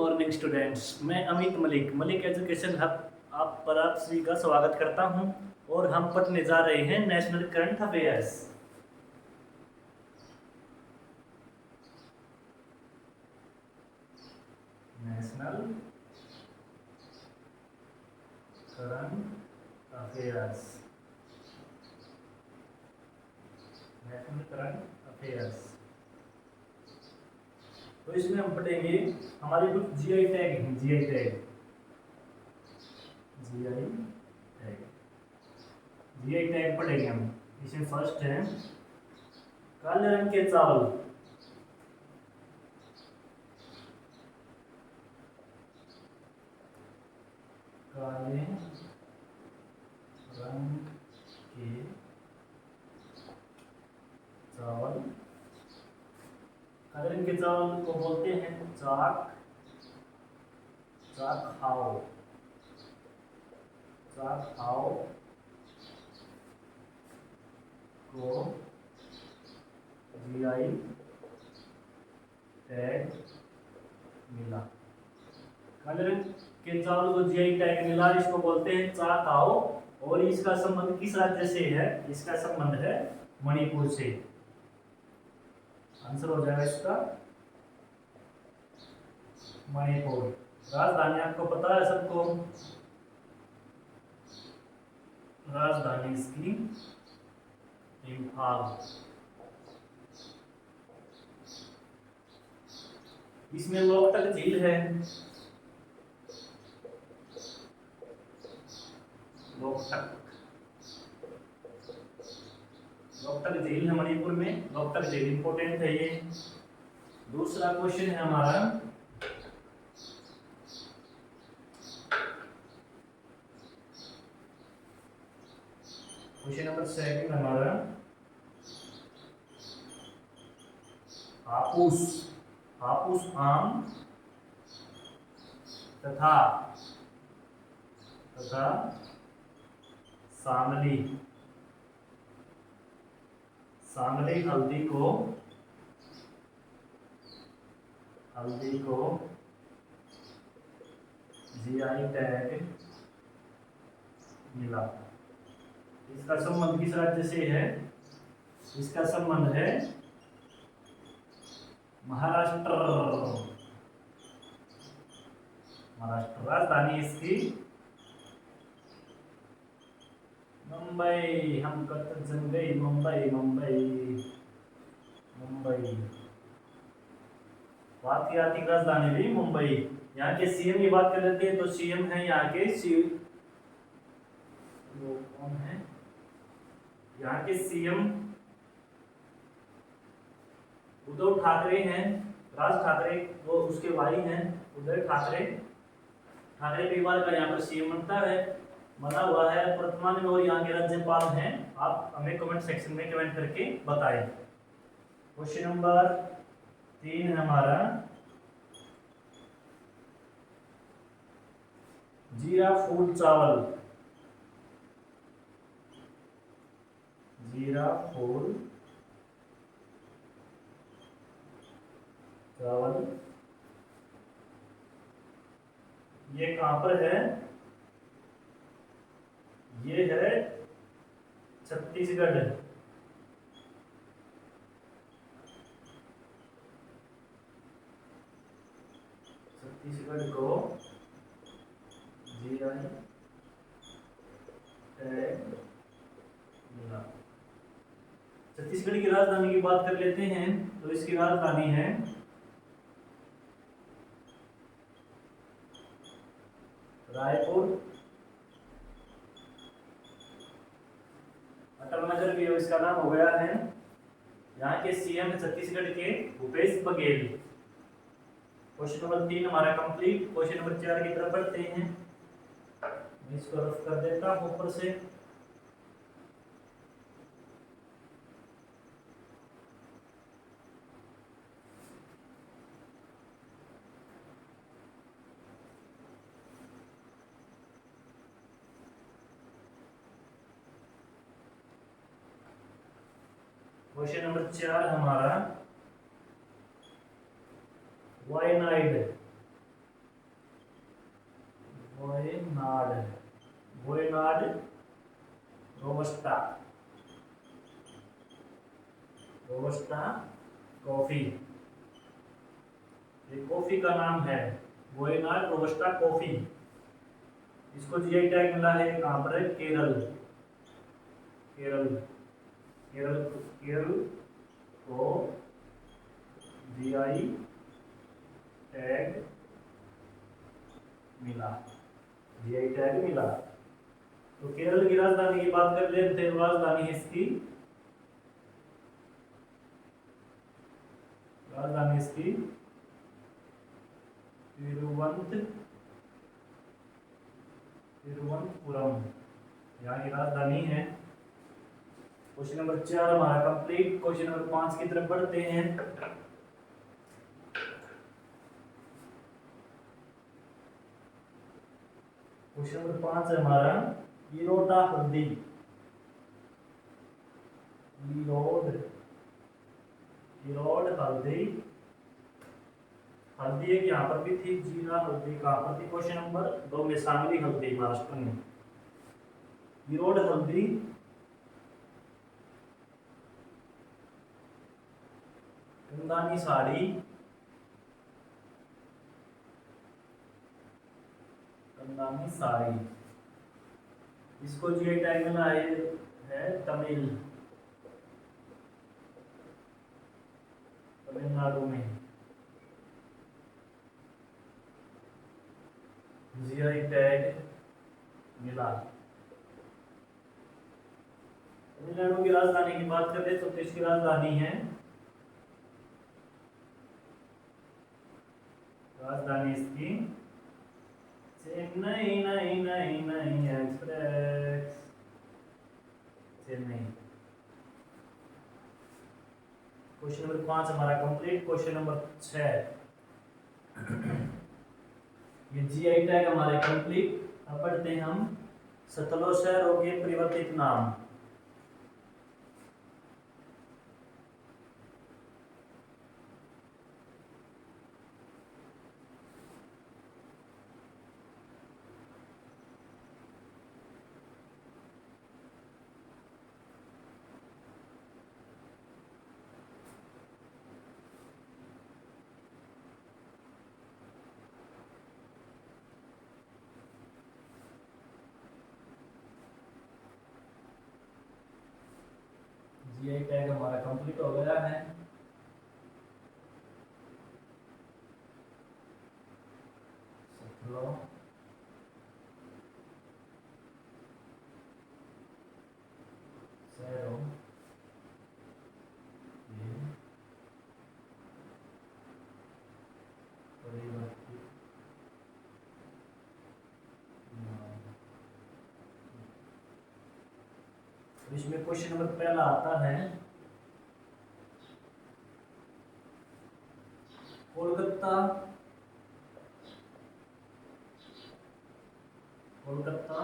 Morning students. मैं Amit Malik Malik education hub आप पर आप सभी का स्वागत करता हूं और हम पढ़ने जा रहे हैं national current affairs. National current affairs. National current affairs. तो इसमें हम पढ़ेंगे हमारे कुछ जीआई टैग हैं। जीआई टैग जीआई टैग पढ़ेंगे हम। इसमें फर्स्ट है काले रंग के चावल। काले रंग के चावल। काले रंग के चावल को बोलते हैं चाक। चाक खाओ। चाक खाओ को जीआई टैग मिला। काले रंग के चावल को जीआई टैग मिला, इसको बोलते हैं चाक खाओ। और इसका संबंध किस राज्य से है? इसका संबंध है मणिपुर से। आंसर हो जाएगा इसका मणिपुर। राजधानी आपको पता है सबको, राजधानी इसकी इम्फाल। इसमें लोकटक झील है। लोकटक झील है मणिपुर में। लोकटक झील इंपोर्टेंट है ये। दूसरा क्वेश्चन है हमारा क्वेश्चन नंबर 2 हमारा हापुस। हापुस आम तथा सांगली। सांगली हल्दी को जीआई टैग मिला। इसका संबंध किस राज्य से है? इसका संबंध है महाराष्ट्र। राजधानी इसकी मुंबई। हम कब जम गई मुंबई। बात की आती राजधानी भी मुंबई। यहाँ के सीएम की बात कर लेते हैं तो सीएम है यहाँ के वो कौन है? यहाँ के सीएम उद्धव ठाकरे हैं। राज ठाकरे वो उसके भाई हैं उदय ठाकरे। ठाकरे परिवार का यहाँ पर सीएम बना हुआ है वर्तमान में, और यहाँ के राज्यपाल हैं। आप हमें कमेंट सेक्शन में कमेंट करके बताएं। क्वेश्चन नंबर 3 है हमारा जीरा फूड चावल। जीरा फूड चावल ये कहां पर है? ये है छत्तीसगढ़। छत्तीसगढ़ को जीआई टैग मिला। छत्तीसगढ़ की राजधानी की बात कर लेते हैं तो इसकी राजधानी है रायपुर। अटल नगर भी इसका नाम हो गया है। यहाँ के सीएम छत्तीसगढ़ के भूपेश बघेल। क्वेश्चन नंबर 3 हमारा कंप्लीट। क्वेश्चन नंबर 4 की तरफ बढ़ते हैं। मैं इसको रफ कर देता हूँ ऊपर से। क्वेश्चन नंबर 4 हमारा वायनाइड। वोयनाड रोबस्टा, रोबस्टा कॉफी, ये कॉफी का नाम है वोयनाड रोबस्टा कॉफी। इसको जीआई टैग मिला है कहाँ पर है? केरल, केरल, केरल, केरल को जीआई टैग मिला, जीआई टैग मिला। तो केरल की राजधानी की बात कर लेते हैं। राजधानी है इसकी, राजधानी इसकी तिरुवनंतपुरम, यहाँ की राजधानी है। क्वेश्चन नंबर 4 हमारा कंप्लीट। क्वेश्चन नंबर 5 की तरफ बढ़ते हैं। क्वेश्चन नंबर 5 है हमारा इरोडा हल्दी, इरोड हल्दी, हल्दी एक यहाँ पर भी थी, जीरा हल्दी कहाँ पर थी? क्वेश्चन नंबर 2 में सांगली हल्दी महाराष्ट्र में। इरोड हल्दी कंदानी साड़ी, कंदानी साड़ी, इसको जीआई टैग मिला है तमिल, तमिलनाडु में जीआई टैग मिला। तमिलनाडु की राजधानी की बात करें तो इसकी राजधानी है, राजधानी इसकी चेन्नई, नई नई नई एक्सप्रेस, चेन्नई। क्वेश्चन नंबर 5 हमारा कंप्लीट। क्वेश्चन नंबर 6, ये जीआई टैग हमारे कंप्लीट। अब पढ़ते हैं हम सतलज शहरों के परिवर्तित नाम। जीआई टैग हमारा कंप्लीट हो गया है। सतलज शहरों के परिवर्तित नाम। इसमें क्वेश्चन नंबर पहला आता है कोलकाता, कोलकाता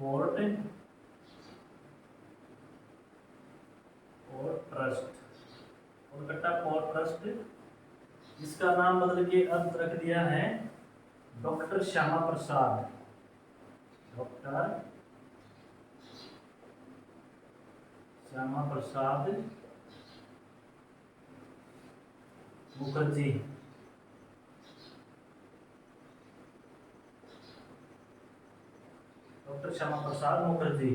पोर्ट और ट्रस्ट, कोलकाता पोर्ट ट्रस्ट, इसका नाम बदल के अब रख दिया है doctor Shyama Prasad, doctor Shyama Prasad Mukherjee. Doctor Shyama Prasad Mukherjee,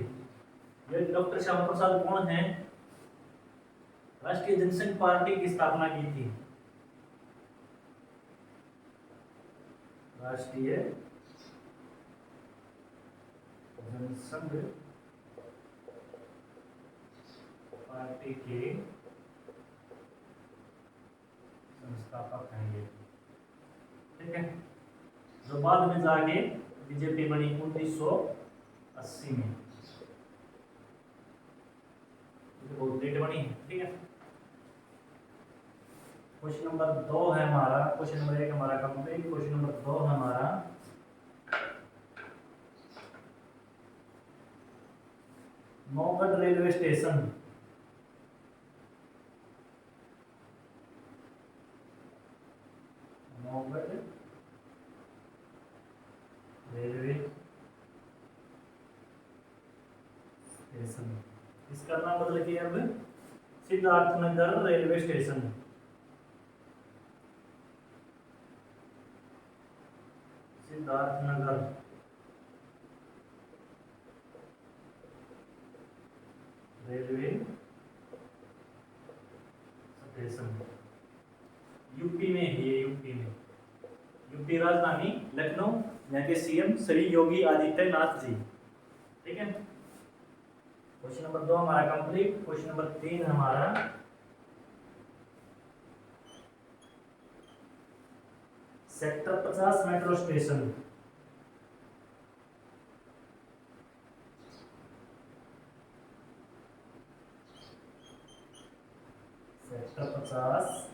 ये डॉक्टर श्यामा प्रसाद कौन है? राष्ट्रीय जनसंघ पार्टी की स्थापना की थी, राष्ट्रीय जनसंघ पार्टी के संस्थापक हैं ये, ठीक है। जो बाद में जाके बीजेपी बनी 1980 में, बहुत लेट बनी है, ठीक है। क्वेश्चन नंबर 2 है हमारा, क्वेश्चन नंबर 1 हमारा कंप्लीट। क्वेश्चन नंबर 2 हमारा Naugarh railway station, Naugarh railway station. इसका नाम बदल के अब Siddharthnagar railway station. Siddharthnagar railway station UP में है ये, यूपी में। यूपी राजधानी लखनऊ, यहाँ के सीएम श्री योगी आदित्यनाथ जी। ठीक है, क्वेश्चन नंबर 2 हमारा कंप्लीट। क्वेश्चन नंबर 3 हमारा sector 50 metro station. Sector 50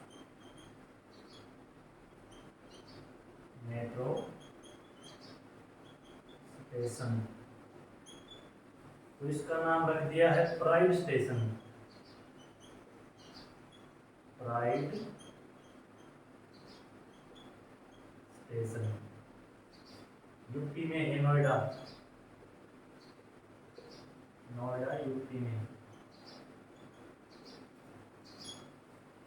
metro station, तो इसका नाम रख दिया है pride station. Pride station UP में है, नोएडा। नोएडा यूपी में।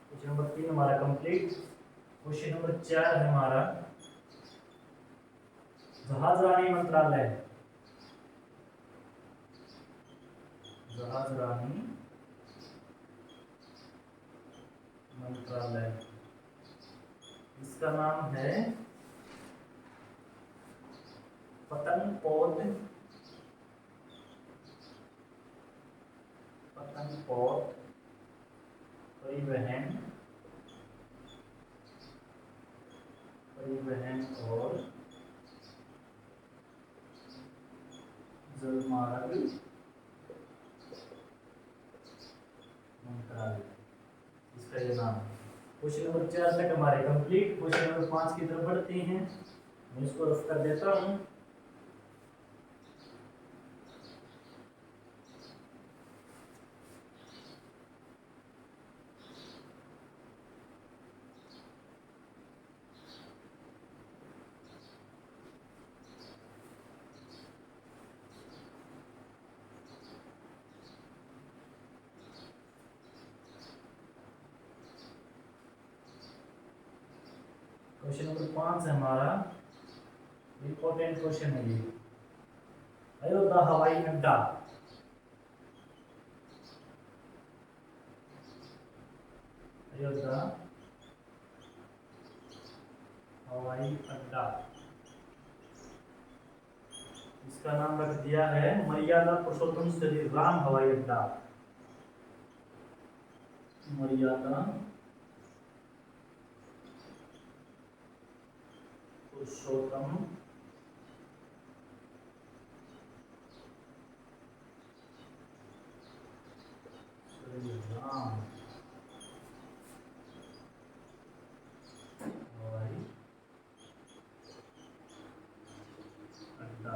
क्वेश्चन नंबर 3 हमारा कंप्लीट। क्वेश्चन नंबर 4 है हमारा जहाजरानी मंत्रालय। जहाजरानी मंत्रालय, इसका नाम है पतनपोद परिवहन और जलमार्ग मंत्रालय, इसका ये नाम। क्वेश्चन नंबर 4 तक हमारे कंप्लीट। क्वेश्चन नंबर 5 की तरफ बढ़ते हैं। मैं इसको रफ कर देता हूँ। क्वेश्चन नंबर 5 है हमारा, इंपॉर्टेंट क्वेश्चन है ये। अयोध्या हवाई अड्डा। अयोध्या हवाई अड्डा, इसका नाम रख दिया है मर्यादा पुरुषोत्तम श्री राम हवाई अड्डा। मर्यादा पुरुषोत्तम श्री राम हवाई अड्डा,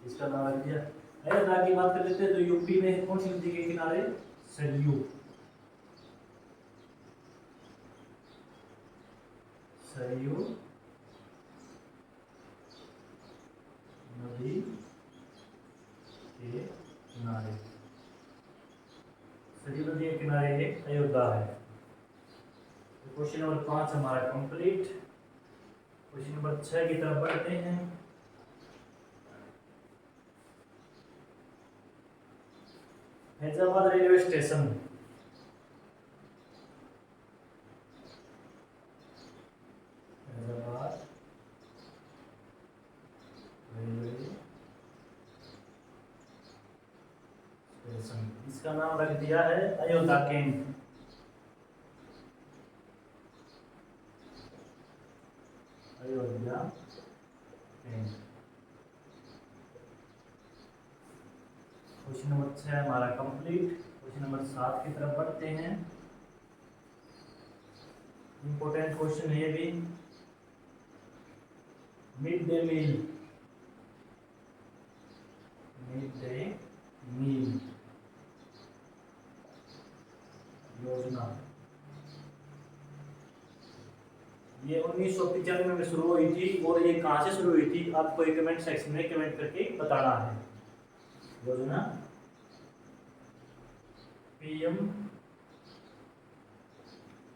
इसका नाम रख दिया। अयोध्या की बात कर लेते हैं तो यूपी में कौन सी नदी के किनारे? सरयू। सरयू नदी के किनारे, सरयू नदी के किनारे एक अयोध्या है। तो क्वेश्चन नंबर 5 हमारा कंप्लीट। क्वेश्चन नंबर 6 की तरफ बढ़ते हैं। Faizabad railway station. Faizabad railway station, इसका नाम रख दिया है Ayodhya cantt. Ayodhya cantt. Question number 6 हमारा कंप्लीट। क्वेश्चन नंबर 7 की तरफ बढ़ते हैं। इंपॉर्टेंट क्वेश्चन है ये भी। Mid day meal. Mid day meal योजना, ये 1995 में शुरू हुई थी। और ये कहाँ से शुरू हुई थी आपको एक कमेंट सेक्शन में कमेंट करके बताना है। योजना, पीएम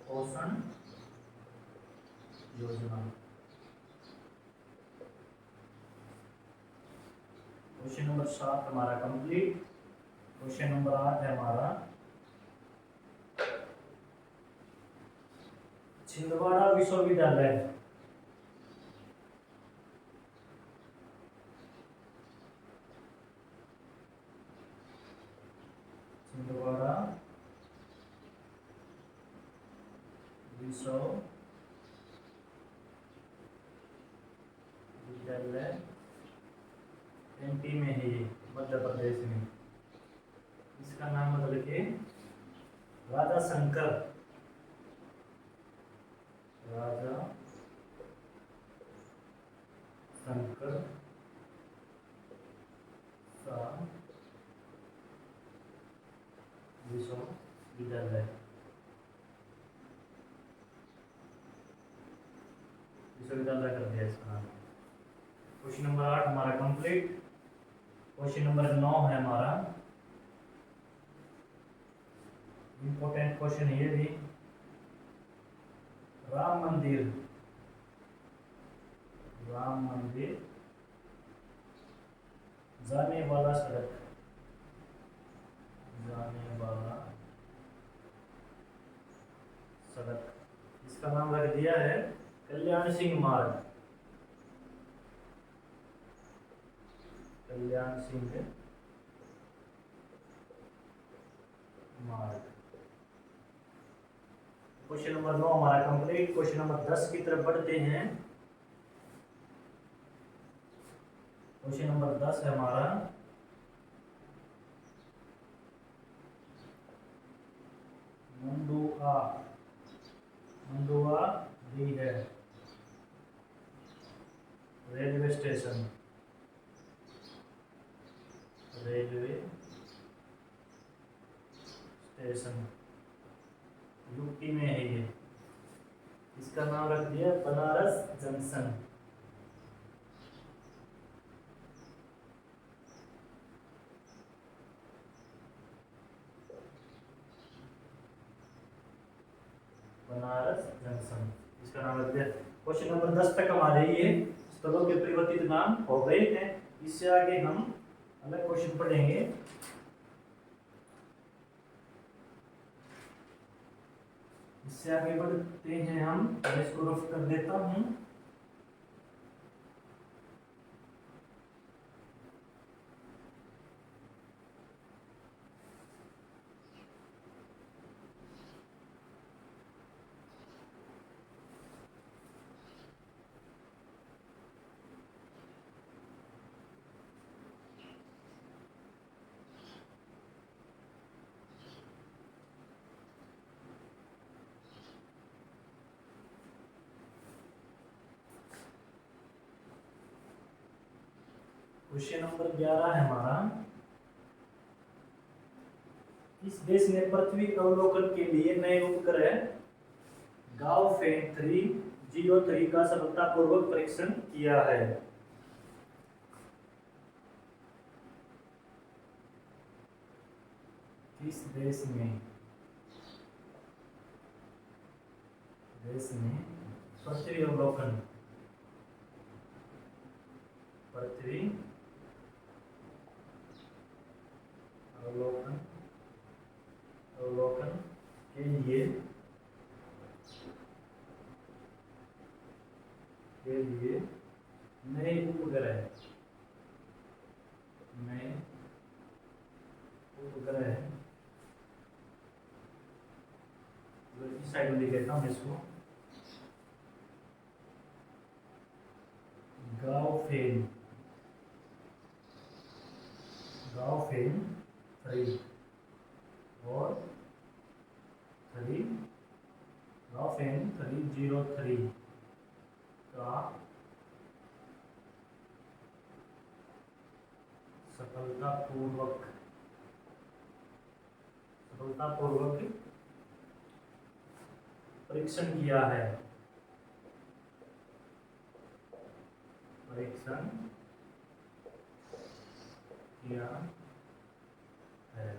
पोषण योजना। क्वेश्चन नंबर 7 हमारा कंप्लीट। क्वेश्चन नंबर 8 है हमारा छिंदवाड़ा विश्वविद्यालय छिंदवाड़ा विश्वविद्यालय एमपी में है, ये मध्य प्रदेश में। इसका नाम बदल के राजा शंकर विश्वविद्यालय कर दिया इसका नाम। क्वेश्चन नंबर 8 हमारा कंप्लीट। क्वेश्चन नंबर 9 है हमारा इंपॉर्टेंट क्वेश्चन, ये भी राम मंदिर जाने वाला सड़क इसका नाम रख दिया है कल्याण सिंह मार्ग। क्वेश्चन नंबर 9 हमारा कंप्लीट। क्वेश्चन नंबर 10 की तरफ बढ़ते हैं। क्वेश्चन नंबर 10 है हमारा मंडुआ भी है रेलवे स्टेशन यूपी में है ये। इसका नाम रख दिया बनारस जंक्शन। इसका नाम रख दिया। क्वेश्चन नंबर 10 तक हमारे ये स्थलों के परिवर्तित नाम हो गए हैं। इससे आगे हम अलग क्वेश्चन पढ़ेंगे। इससे आगे बढ़ते हैं हम, इसको रफ कर देता हूं। क्वेश्चन नंबर 11 है हमारा, इस देश ने पृथ्वी अवलोकन के लिए नए उपग्रह गाओफेन 303 का सफलतापूर्वक परीक्षण किया है। इस देश ने पृथ्वी अवलोकन के लिए नए उपग्रह इस साइड में लिख देता हूँ इसको, गाओफेन 3 और गाओफेन 303 का सफलतापूर्वक परीक्षण किया है। है।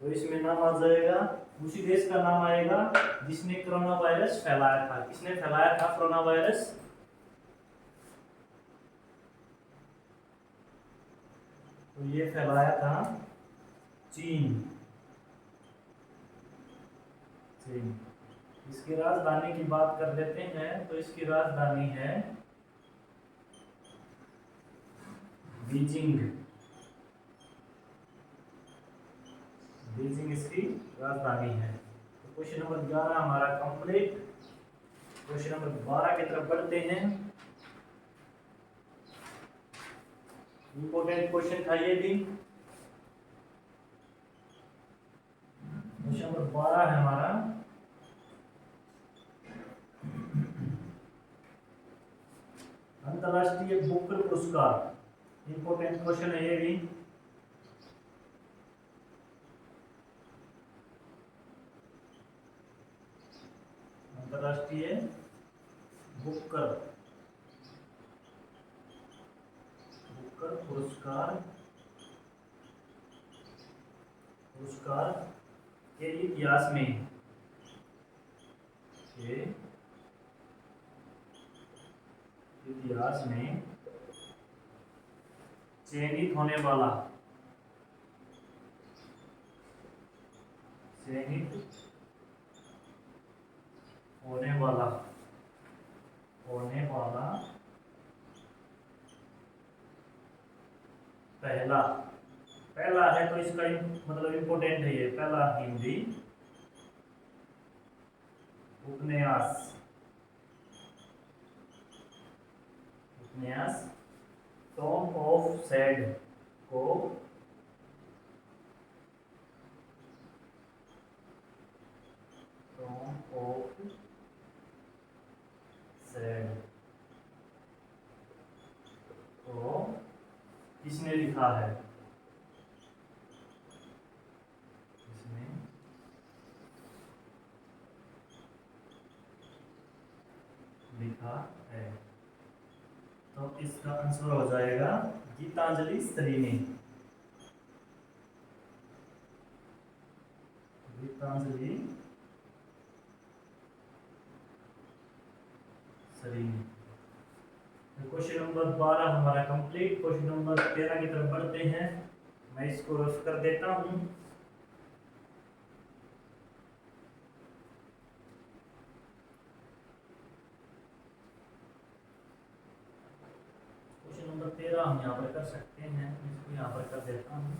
तो इसमें नाम आ जाएगा, उसी देश का नाम आएगा जिसने कोरोना वायरस फैलाया था। किसने फैलाया था कोरोना वायरस? तो ये फैलाया था चीन। चीन। इसकी राजधानी की बात कर लेते हैं, तो इसकी राजधानी है बीजिंग। बीजिंग इसकी राजधानी है। तो क्वेश्चन नंबर 11 हमारा कंप्लीट। क्वेश्चन नंबर 12 की तरफ बढ़ते हैं। इंपॉर्टेंट क्वेश्चन था ये भी। क्वेश्चन नंबर 12 है हमारा, अंतरराष्ट्रीय बुकर पुरस्कार। इंपॉर्टेंट क्वेश्चन है ये भी। अंतरराष्ट्रीय बुकर पुरस्कार पुरस्कार के इतिहास में चयनित होने वाला पहला है, तो इसका मतलब इंपोर्टेंट है ये। पहला हिंदी उपन्यास सॉन्ग ऑफ सैड को किसने लिखा है? लिखा है। तो इसका आंसर हो जाएगा गीतांजलि सरीनी। गीतांजलि सरीनी। क्वेश्चन नंबर 12 हमारा कंप्लीट। क्वेश्चन नंबर 13 की तरफ बढ़ते हैं। मैं इसको रफ कर देता हूं। क्वेश्चन नंबर 13 हम यहाँ पर कर सकते हैं, इसको यहाँ पर कर देता हूँ।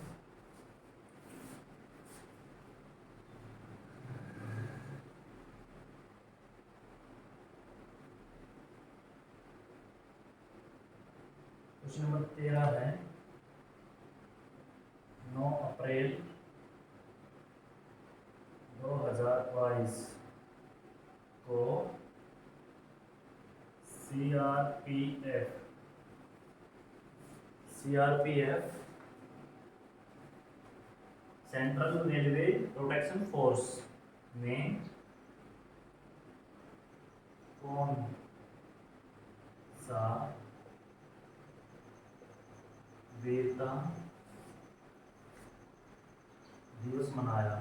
क्वेश्चन नंबर 13 है 9 अप्रैल 2022 को CRPF central railway protection force ने कौन सा वीरता दिवस मनाया?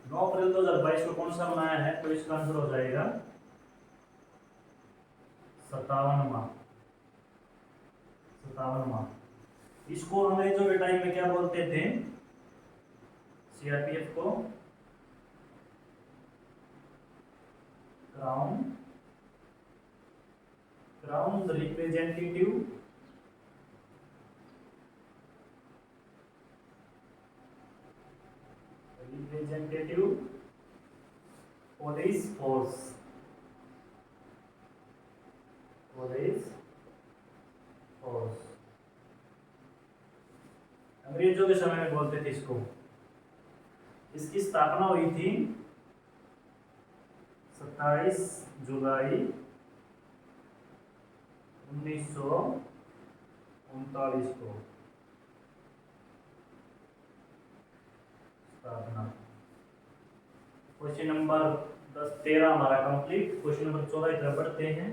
9 अप्रैल 2022 को कौन सा मनाया है? तो इसका आंसर हो जाएगा 57वां। इसको अंग्रेजों के टाइम में क्या बोलते थे? सीआरपीएफ को क्राउन रिप्रेजेंटेटिव पुलिस फोर्स। अंग्रेजों के समय में बोलते थे इसको। इसकी स्थापना हुई थी 27 जुलाई 1939 को स्थापना। क्वेश्चन नंबर 10 13 हमारा कंप्लीट। क्वेश्चन नंबर 14 की तरफ बढ़ते हैं।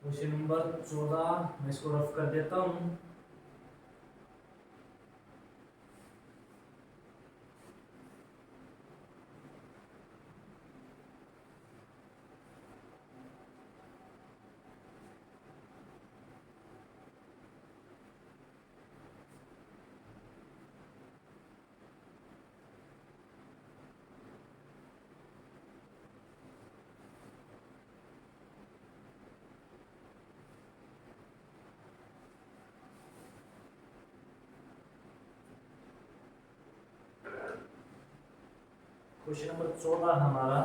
क्वेश्चन नंबर 14 मैं इसको रफ कर देता हूँ। क्वेश्चन नंबर 14 हमारा,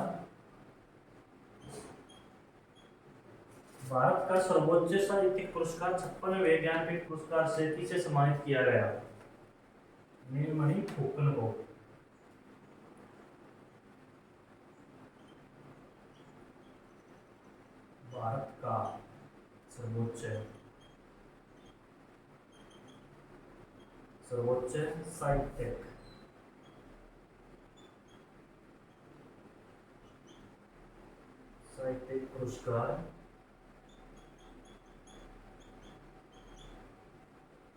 भारत का सर्वोच्च साहित्यिक पुरस्कार 56वें ज्ञानपीठ पुरस्कार से किसे सम्मानित किया गया? नीलमणि फुकन को। भारत का सर्वोच्च साहित्यिक पुरस्कार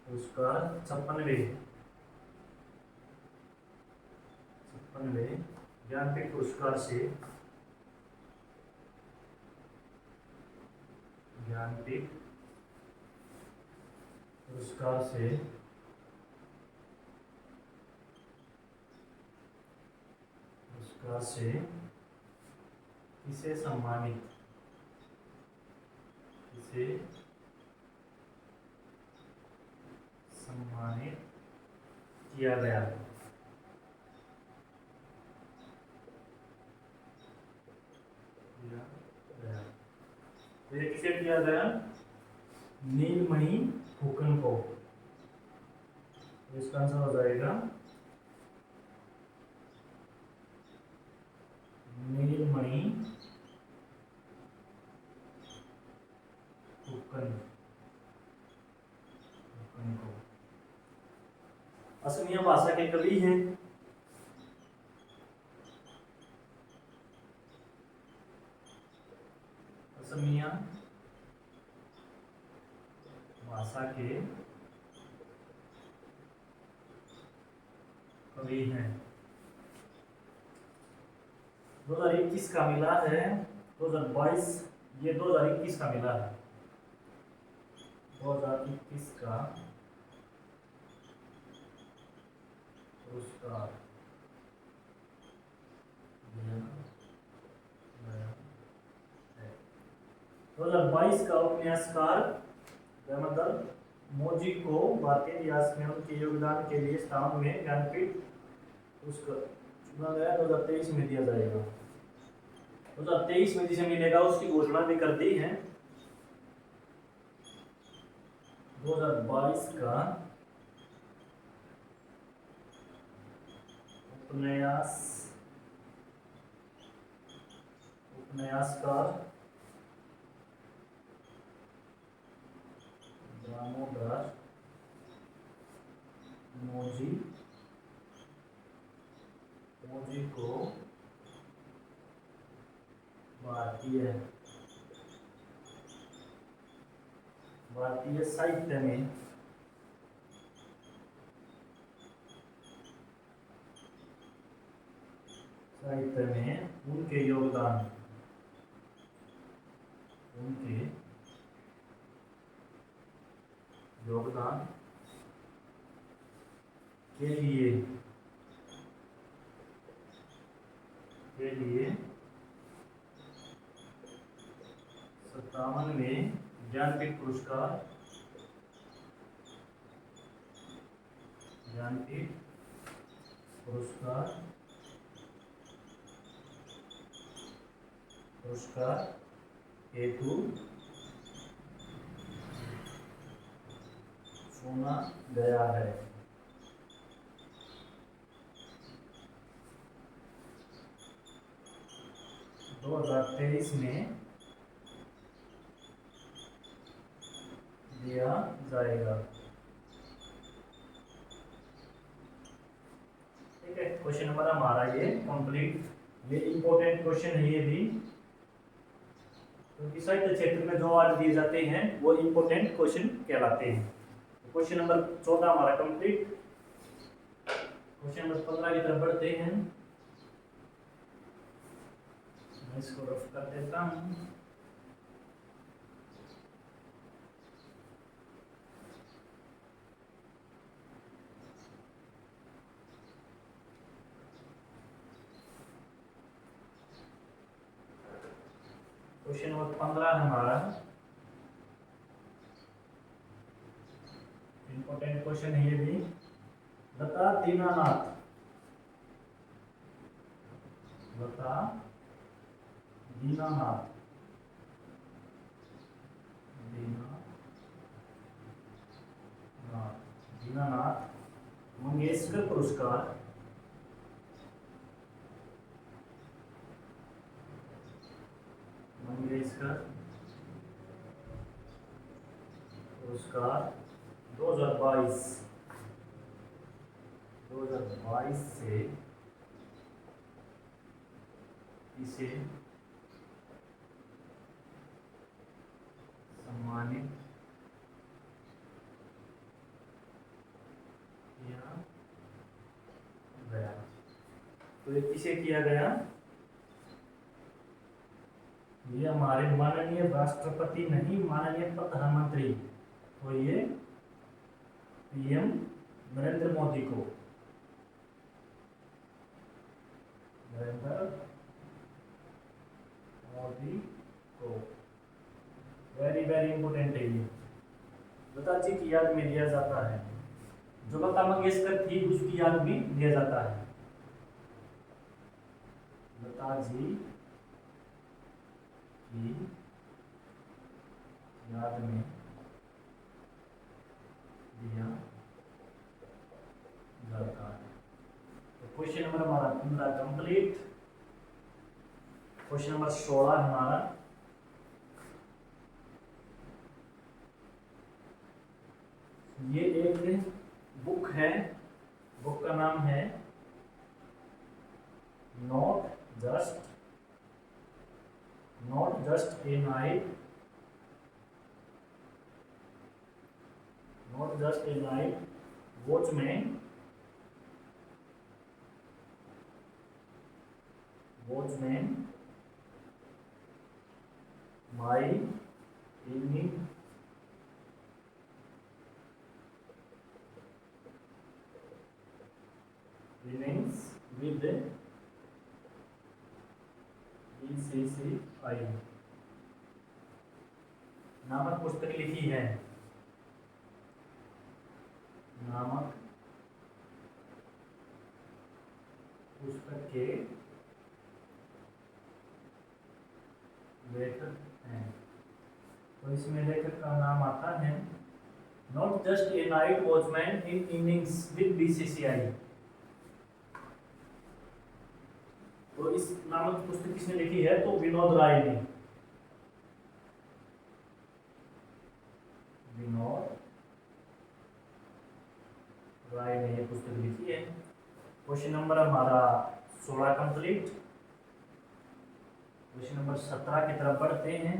पुरस्कार 56वें ज्ञानपीठ पुरस्कार से किसे सम्मानित किया गया? ये किसे किया गया? नीलमणि फुकन को। इसका आंसर हो जाएगा नीलमणि फुकन को। असमिया भाषा के कवि हैं। असमिया भाषा के कवि हैं। 2021 का मिला है, 2022 ये 2021 का मिला है। 2021 का पुरस्कार दिया गया है। 2022 का उपन्यासकार दामोदर मोजी को भारतीय इतिहास में उनके योगदान के लिए स्थान में ज्ञानपीठ पुरस्कार चुना गया। 2023 में दिया जाएगा। 2023 में जिसे मिलेगा उसकी घोषणा भी कर दी है। 2022 का उपन्यासकार दामोदर मोजी को भारतीय साहित्य में उनके योगदान के लिए 57वें ज्ञानपीठ पुरस्कार हेतु चुना गया है। 2023 में दिया जाएगा। ठीक है। क्वेश्चन नंबर हमारा ये कंप्लीट। ये इंपॉर्टेंट क्वेश्चन है ये भी, क्योंकि साहित्य क्षेत्र में जो आज दिए जाते हैं वो इंपॉर्टेंट क्वेश्चन कहलाते हैं। क्वेश्चन नंबर 14 हमारा कंप्लीट। क्वेश्चन नंबर 15 की तरफ बढ़ते हैं। मैं इसको रफ कर देता हूँ। क्वेश्चन नंबर 15 हमारा इंपॉर्टेंट क्वेश्चन है ये भी। लता दीनानाथ, लता दीनानाथ, दीनानाथ मंगेशकर पुरस्कार पुरस्कार 2022 से इसे सम्मानित किया गया। तो ये किसे किया गया? ये हमारे माननीय राष्ट्रपति नहीं, माननीय प्रधानमंत्री, तो ये पीएम नरेंद्र मोदी को, नरेंद्र मोदी को। वेरी वेरी इंपोर्टेंट है ये। लता जी की याद में दिया जाता है। जो लता मंगेशकर थी उसकी याद भी दिया जाता है। लता जी की याद में दिया जाता है। तो क्वेश्चन नंबर हमारा 15 कंप्लीट। क्वेश्चन नंबर 16 हमारा, ये एक बुक है, बुक का नाम है not just a night, not just a night watchman my evening innings with BCCI नामक पुस्तक लिखी है। नामक पुस्तक के लेखक हैं। तो इसमें लेखक का नाम आता है not just a night watchman in innings with BCCI। तो इस नामक पुस्तक किसने लिखी है? तो विनोद राय ने। विनोद राय ने ये पुस्तक लिखी है। क्वेश्चन नंबर हमारा 16 कंप्लीट। क्वेश्चन नंबर 17 की तरफ बढ़ते हैं।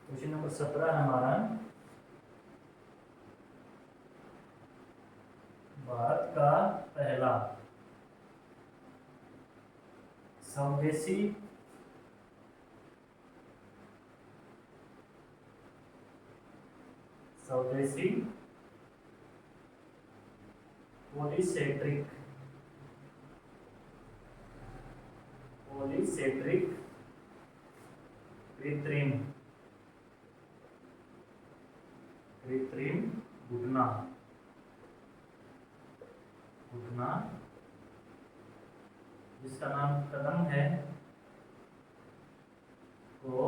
क्वेश्चन नंबर 17 हमारा, भारत का पहला स्वदेशी पॉलीसेट्रिक कृत्रिम घुटना जिसका नाम कदम है को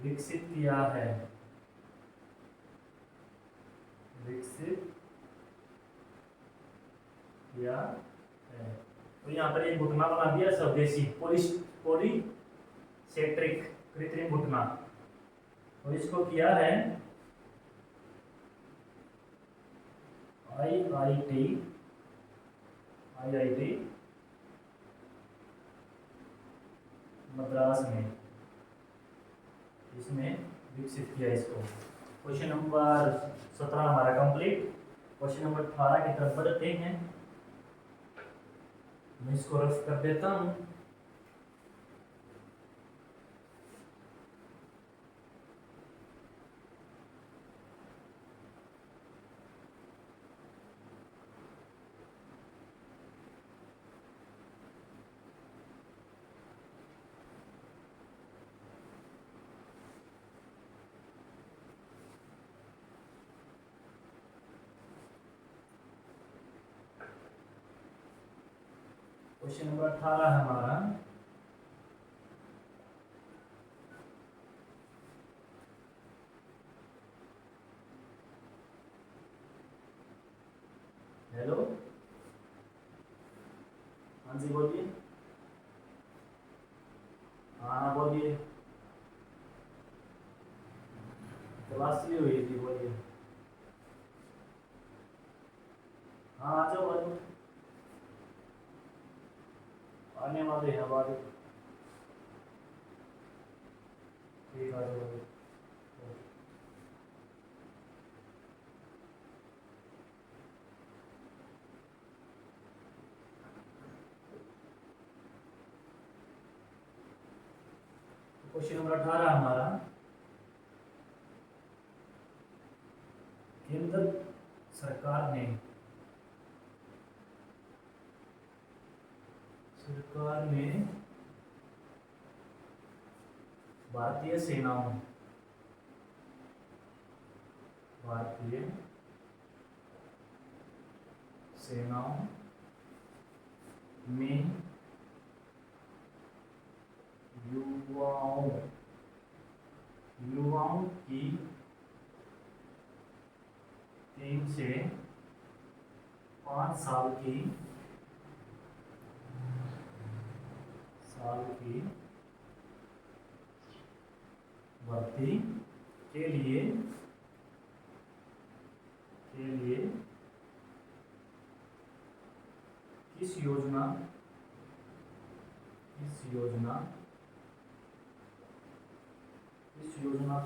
विकसित किया है। तो यहाँ पर एक घुटना बना दिया स्वदेशी पॉलीसेट्रिक कृत्रिम घुटना। तो इसको किया है IIT मद्रास में इसमें विकसित किया इसको। क्वेश्चन नंबर 17 हमारा कंप्लीट। क्वेश्चन नंबर 18 की तरफ बढ़ते हैं। मैं इसको रफ कर देता हूँ। क्वेश्चन नंबर 18 है हमारा। हेलो, हाँ जी बोलिए। हाँ बोलिए, क्लास ली हुई थी, बोलिए। हाँ आ जाओ, आ जाओ, आने वाले हैं हमारे। ठीक, आ जाओ। क्वेश्चन नंबर 18 हमारा। केंद्र सरकार ने भारतीय सेनाओं में युवाओं की 3 से 5 साल की भर्ती के लिए किस योजना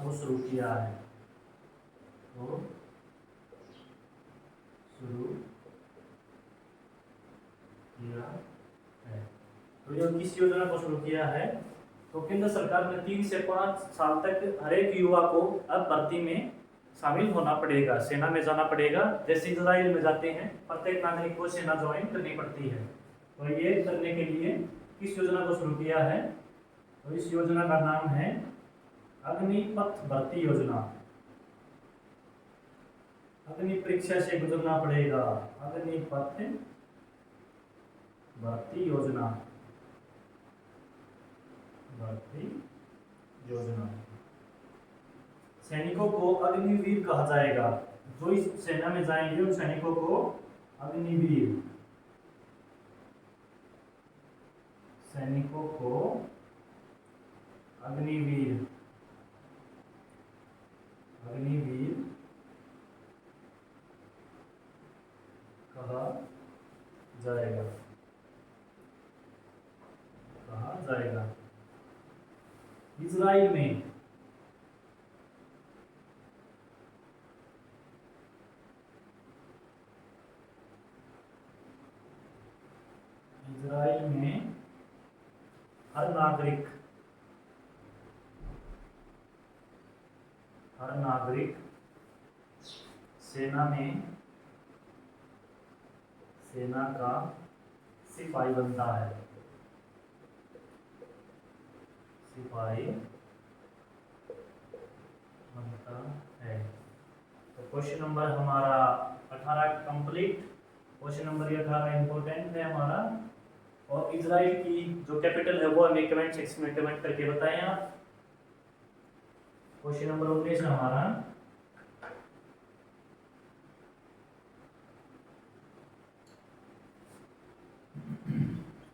को शुरू किया है? तो ये किस योजना को शुरू किया है? तो केंद्र सरकार ने 3 से 5 साल तक हर एक युवा को अब भर्ती में शामिल होना पड़ेगा, सेना में जाना पड़ेगा। जैसे इजराइल में जाते हैं, प्रत्येक नागरिक को सेना ज्वाइन करनी पड़ती है। तो ये करने के लिए किस योजना को शुरू किया है? तो इस योजना का नाम है अग्निपथ भर्ती योजना। अग्नि परीक्षा से गुजरना पड़ेगा, अग्निपथ भर्ती योजना। सैनिकों को अग्निवीर कहा जाएगा। जो इस सेना में जाएंगे उन सैनिकों को अग्निवीर कहा जाएगा। इजराइल में हर नागरिक सेना का सिपाही बनता है। तो क्वेश्चन नंबर हमारा 18 कंप्लीट। क्वेश्चन नंबर 18 इंपॉर्टेंट है हमारा। और इजराइल की जो कैपिटल है वो हमें कमेंट सेक्शन में कमेंट करके बताएं आप। क्वेश्चन नंबर 19 है हमारा।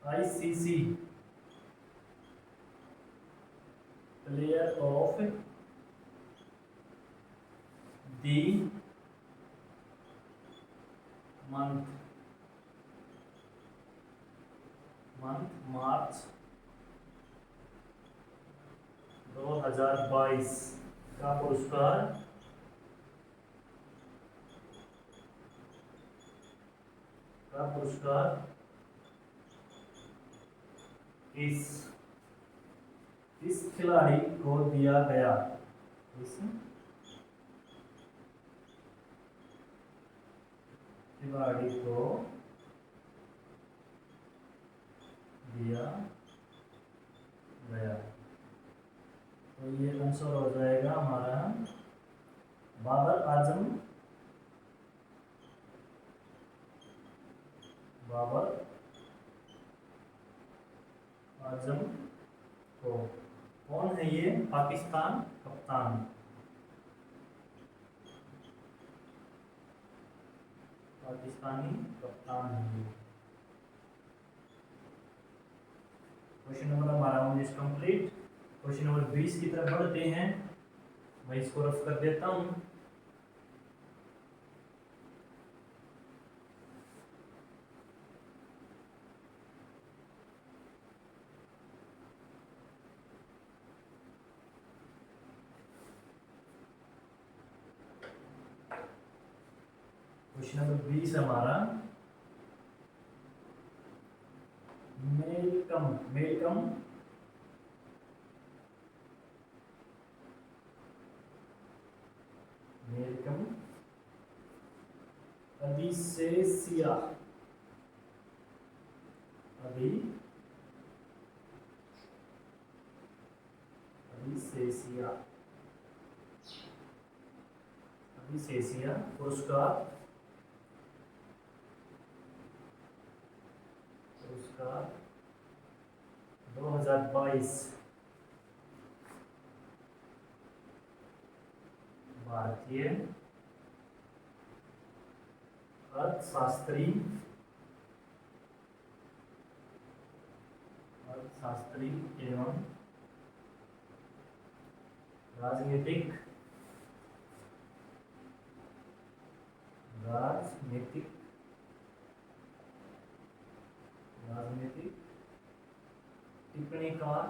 ICC player of the month March 2022 का पुरस्कार किस खिलाड़ी को दिया गया? इस खिलाड़ी को दिया गया। तो ये आंसर हो जाएगा हमारा बाबर आजम को। कौन है ये? पाकिस्तानी कप्तान है ये। क्वेश्चन नंबर हमारा 19 कंप्लीट। क्वेश्चन नंबर 20 की तरफ बढ़ते हैं। मैं इसको रफ कर देता हूं। क्वेश्चन नंबर 20 हमारा मेलकम अदिसेसिया पुरस्कार 2022 भारतीय अर्थशास्त्री एवं राजनीतिक टिप्पणीकार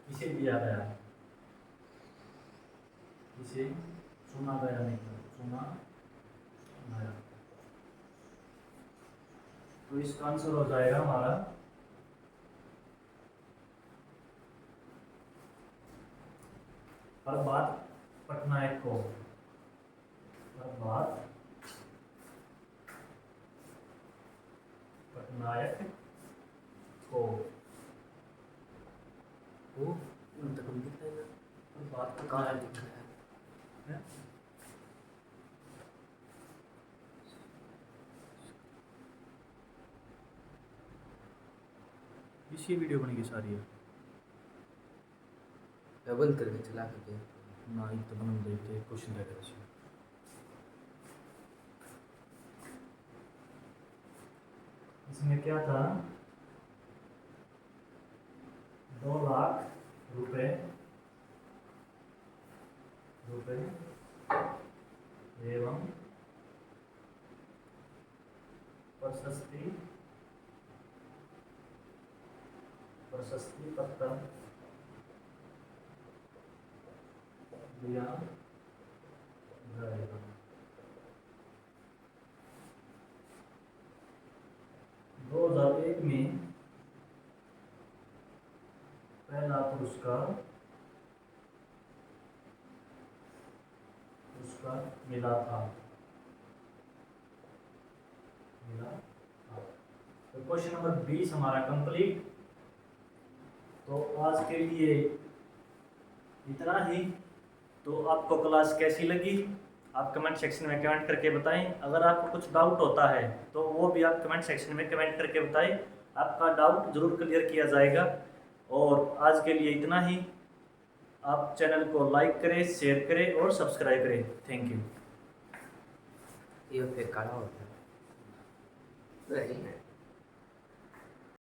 इसे दिया गया, इसे चुना गया, नहीं चुना गया। तो इसका आंसर हो जाएगा हमारा प्रभात पटनायक को। वो उन तक हम दिख रहे हैं और बात तो कहाँ दिख रहा है? इसी वीडियो बनेगी सारी है मैं बंद करके चला करके ना ही तो बन देते क्वेश्चन रहेगा इसमें। इसमें क्या था? 2 लाख रुपए एवं प्रशस्ति पत्र दिया जाएगा। 2001 में पहला पुरस्कार मिला था। तो क्वेश्चन नंबर 20 हमारा कंप्लीट। तो आज के लिए इतना ही। तो आपको क्लास कैसी लगी आप कमेंट सेक्शन में कमेंट करके बताएं। अगर आपको कुछ डाउट होता है तो वो भी आप कमेंट सेक्शन में कमेंट करके बताएं, आपका डाउट जरूर क्लियर किया जाएगा। और आज के लिए इतना ही। आप चैनल को लाइक करें, शेयर करें और सब्सक्राइब करें। Thank you. ये फिर काढ़ा होता है।